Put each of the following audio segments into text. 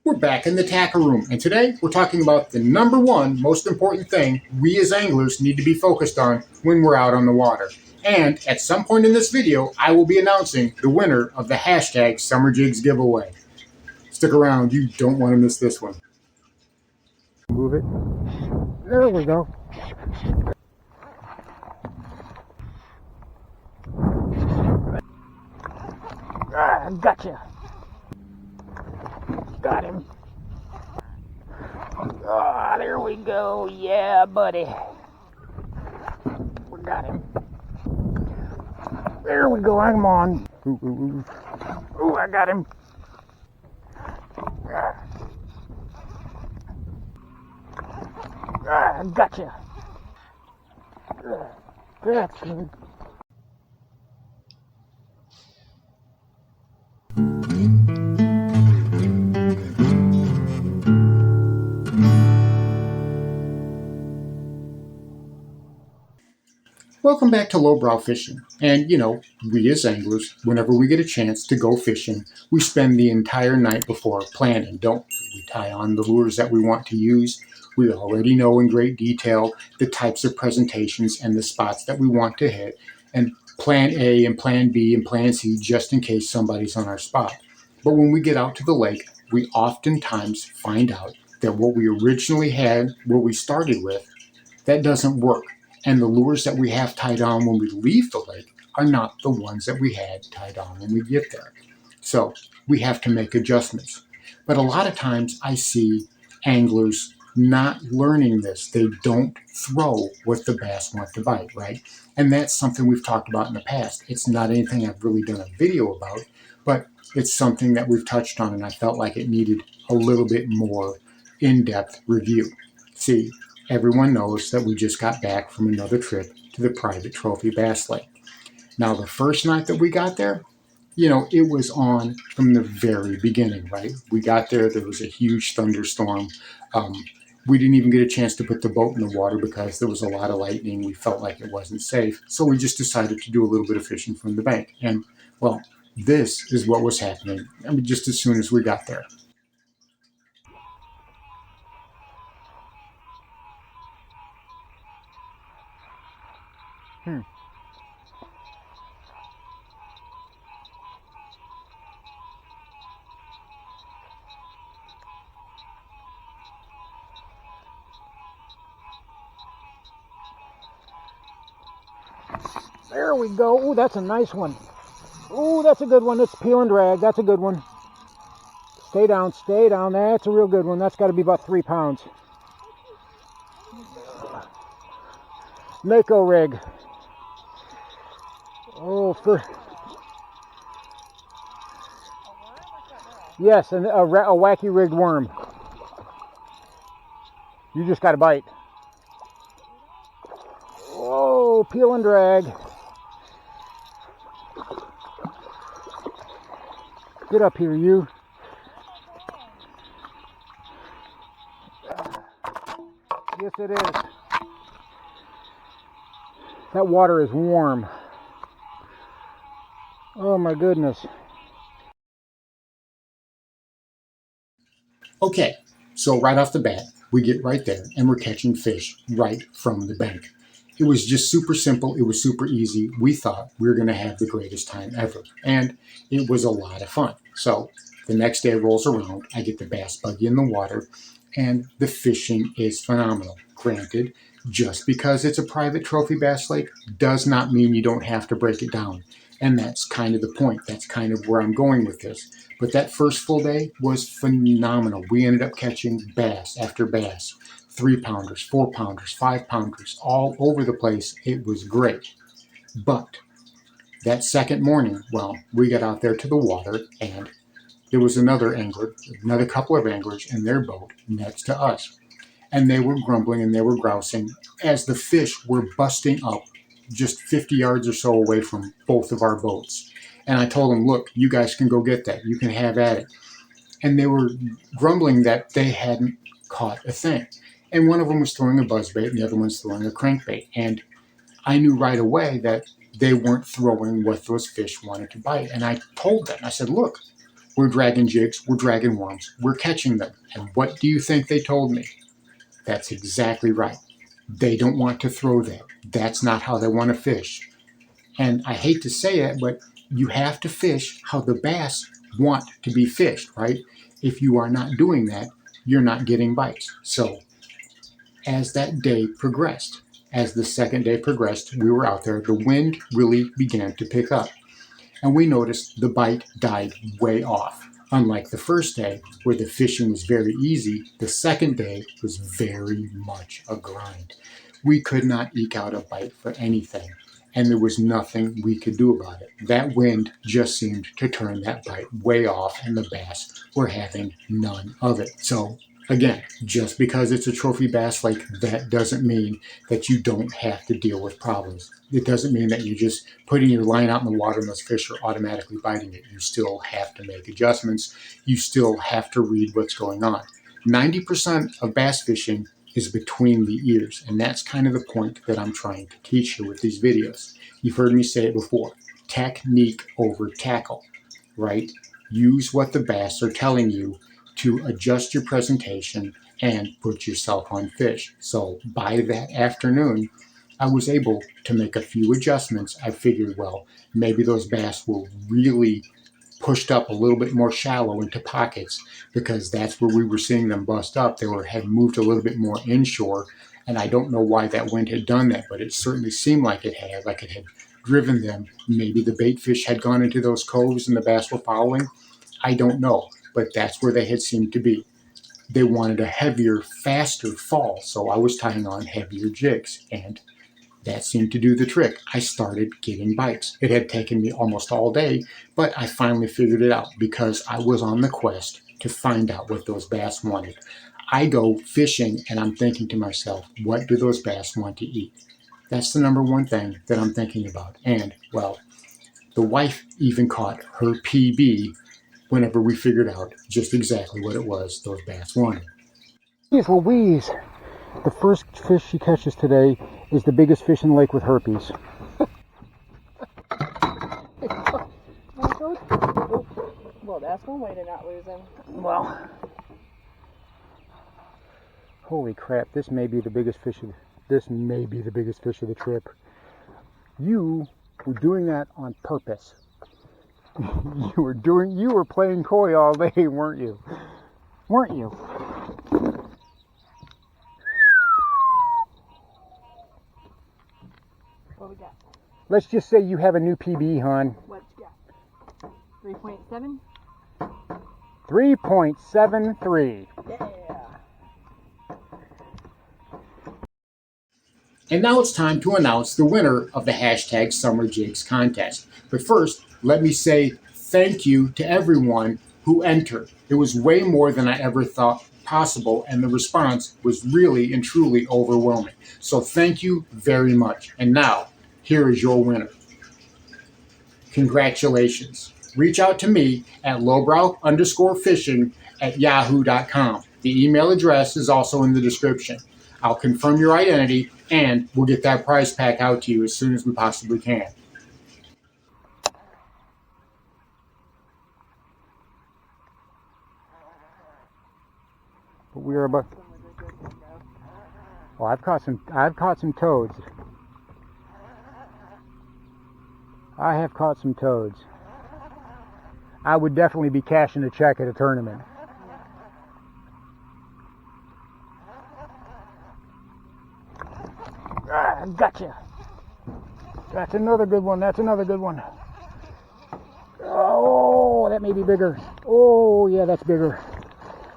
We're back in the tackle room, and today we're talking about the number one most important thing we as anglers need to be focused on when we're out on the water. And at some point in this video, I will be announcing the winner of the hashtag Summer Jigs giveaway. Stick around, you don't want to miss this one. Move it. There we go. Gotcha. Got him. Ah, there we go. Yeah, buddy. We got him. There we go. I'm on. Ooh, I got him. Gotcha. That's good. Welcome back to Lowbrow Fishing. And you know, we as anglers, whenever we get a chance to go fishing, we spend the entire night before planning, don't we? We tie on the lures that we want to use. We already know in great detail the types of presentations and the spots that we want to hit, and plan A and plan B and plan C just in case somebody's on our spot. But when we get out to the lake, we oftentimes find out that what we originally had, what we started with, that doesn't work. And the lures that we have tied on when we leave the lake are not the ones that we had tied on when we get there. So we have to make adjustments. But a lot of times I see anglers not learning this. They don't throw what the bass want to bite, right? And that's something we've talked about in the past. It's not anything I've really done a video about, but it's something that we've touched on, and I felt like it needed a little bit more in-depth review. See, everyone knows that we just got back from another trip to the private trophy bass lake. Now, the first night that we got there, you know, it was on from the very beginning, right? We got there, there was a huge thunderstorm. We didn't even get a chance to put the boat in the water because there was a lot of lightning. We felt like it wasn't safe. So we just decided to do a little bit of fishing from the bank. And, well, this is what was happening, I mean, just as soon as we got there. There we go. Ooh, that's a nice one. Ooh, that's a good one. It's peel and drag. That's a good one. Stay down, stay down. That's a real good one. That's got to be about 3 pounds. Mako rig. Oh, yes, and a wacky rigged worm. You just got to bite. Oh, peel and drag. Get up here, you. Yes, it is. That water is warm. Oh my goodness. Okay, so right off the bat, we get right there and we're catching fish right from the bank. It was just super simple. It was super easy. We thought we were going to have the greatest time ever. And it was a lot of fun. So the next day rolls around. I get the bass buggy in the water, and the fishing is phenomenal. Granted, just because it's a private trophy bass lake does not mean you don't have to break it down. And that's kind of the point. That's kind of where I'm going with this. But that first full day was phenomenal. We ended up catching bass after bass. 3-pounders, 4-pounders, 5-pounders, all over the place. It was great. But that second morning, well, we got out there to the water, and there was another couple of anglers in their boat next to us. And they were grumbling and they were grousing as the fish were busting up just 50 yards or so away from both of our boats. And I told them, look, you guys can go get that. You can have at it. And they were grumbling that they hadn't caught a thing. And one of them was throwing a buzzbait and the other one's throwing a crankbait. And I knew right away that they weren't throwing what those fish wanted to bite. And I told them, I said, look, We're dragging jigs, we're dragging worms, we're catching them. And what do you think they told me? That's exactly right. They don't want to throw that. That's not how they want to fish. And I hate to say it, but you have to fish how the bass want to be fished, right? If you are not doing that, you're not getting bites. So as that day progressed, as the second day progressed, we were out there, the wind really began to pick up. And we noticed the bite died way off. Unlike the first day, where the fishing was very easy, the second day was very much a grind. We could not eke out a bite for anything, and there was nothing we could do about it. That wind just seemed to turn that bite way off, and the bass were having none of it. So again, just because it's a trophy bass lake, that doesn't mean that you don't have to deal with problems. It doesn't mean that you're just putting your line out in the water and those fish are automatically biting it. You still have to make adjustments. You still have to read what's going on. 90% of bass fishing is between the ears, and that's kind of the point that I'm trying to teach you with these videos. You've heard me say it before, technique over tackle, right? Use what the bass are telling you to adjust your presentation and put yourself on fish. So by that afternoon, I was able to make a few adjustments. I figured, well, maybe those bass were really pushed up a little bit more shallow into pockets, because that's where we were seeing them bust up. They had moved a little bit more inshore, and I don't know why that wind had done that, but it certainly seemed like it had driven them. Maybe the bait fish had gone into those coves and the bass were following. I don't know, but that's where they had seemed to be. They wanted a heavier, faster fall, so I was tying on heavier jigs, and that seemed to do the trick. I started getting bites. It had taken me almost all day, but I finally figured it out because I was on the quest to find out what those bass wanted. I go fishing and I'm thinking to myself, what do those bass want to eat? That's the number one thing that I'm thinking about. And, well, the wife even caught her PB whenever we figured out just exactly what it was those bass wanted. Jeez Louise, the first fish she catches today is the biggest fish in the lake with herpes. Well, that's one way to not lose him. Well, holy crap! This may be the biggest fish of the trip. You were doing that on purpose. You were playing coy all day, weren't you? Weren't you? What we got? Let's just say you have a new PB, hon. What you got? 3.7? 3.73. Yeah. And now it's time to announce the winner of the hashtag Summer Jigs contest. But first, let me say thank you to everyone who entered. It was way more than I ever thought possible, and the response was really and truly overwhelming. So thank you very much. And now, here is your winner. Congratulations. Reach out to me at lowbrow_fishing@yahoo.com. The email address is also in the description. I'll confirm your identity, and we'll get that prize pack out to you as soon as we possibly can. But we are about. Well, I've caught some toads. I have caught some toads. I would definitely be cashing a check at a tournament. Ah, gotcha. That's another good one. That's another good one. Oh, that may be bigger. Oh, yeah, that's bigger.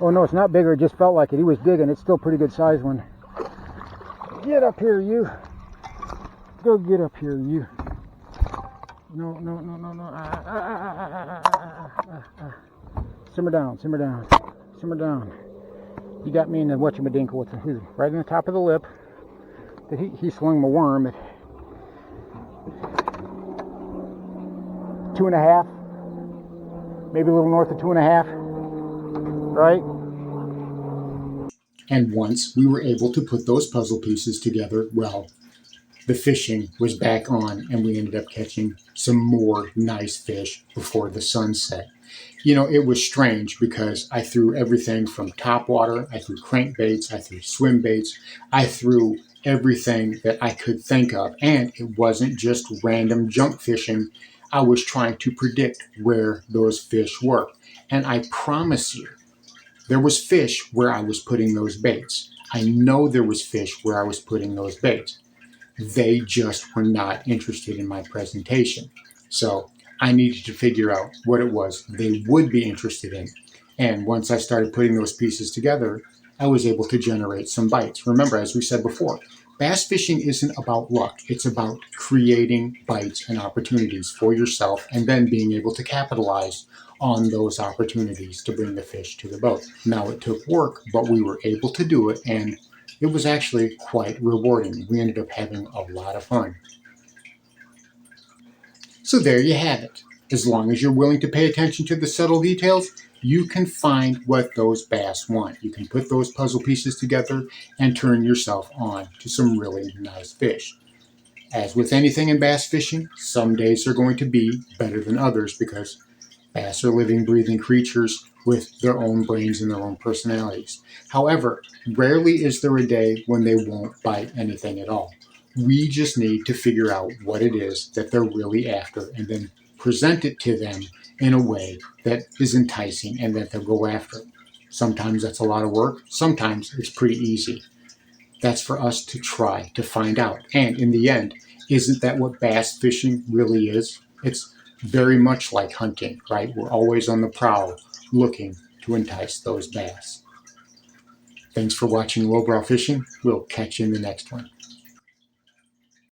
Oh, no, it's not bigger. It just felt like it. He was digging. It's still a pretty good size one. Get up here, you. Go get up here, you. No. Simmer down. He got me in the whatchamadinkle with the, right on the top of the lip. He slung my worm at 2.5, maybe a little north of 2.5, right? And once we were able to put those puzzle pieces together, well, the fishing was back on, and we ended up catching some more nice fish before the sun set. It was strange because I threw everything from top water, I threw crankbaits, I threw swim baits, I threw everything that I could think of. And it wasn't just random junk fishing. I was trying to predict where those fish were. And I promise you, there was fish where I was putting those baits. I know there was fish where I was putting those baits. They just were not interested in my presentation. So I needed to figure out what it was they would be interested in. And once I started putting those pieces together, I was able to generate some bites. Remember, as we said before, bass fishing isn't about luck. It's about creating bites and opportunities for yourself and then being able to capitalize on those opportunities to bring the fish to the boat. Now, it took work, but we were able to do it, and it was actually quite rewarding. We ended up having a lot of fun. So there you have it. As long as you're willing to pay attention to the subtle details, you can find what those bass want. You can put those puzzle pieces together and turn yourself on to some really nice fish. As with anything in bass fishing, some days are going to be better than others because bass are living, breathing creatures with their own brains and their own personalities. However, rarely is there a day when they won't bite anything at all. We just need to figure out what it is that they're really after and then present it to them in a way that is enticing and that they'll go after it. Sometimes that's a lot of work. Sometimes it's pretty easy. That's for us to try to find out. And in the end, isn't that what bass fishing really is? It's very much like hunting, right? We're always on the prowl looking to entice those bass. Thanks for watching Lowbrow Fishing. We'll catch you in the next one.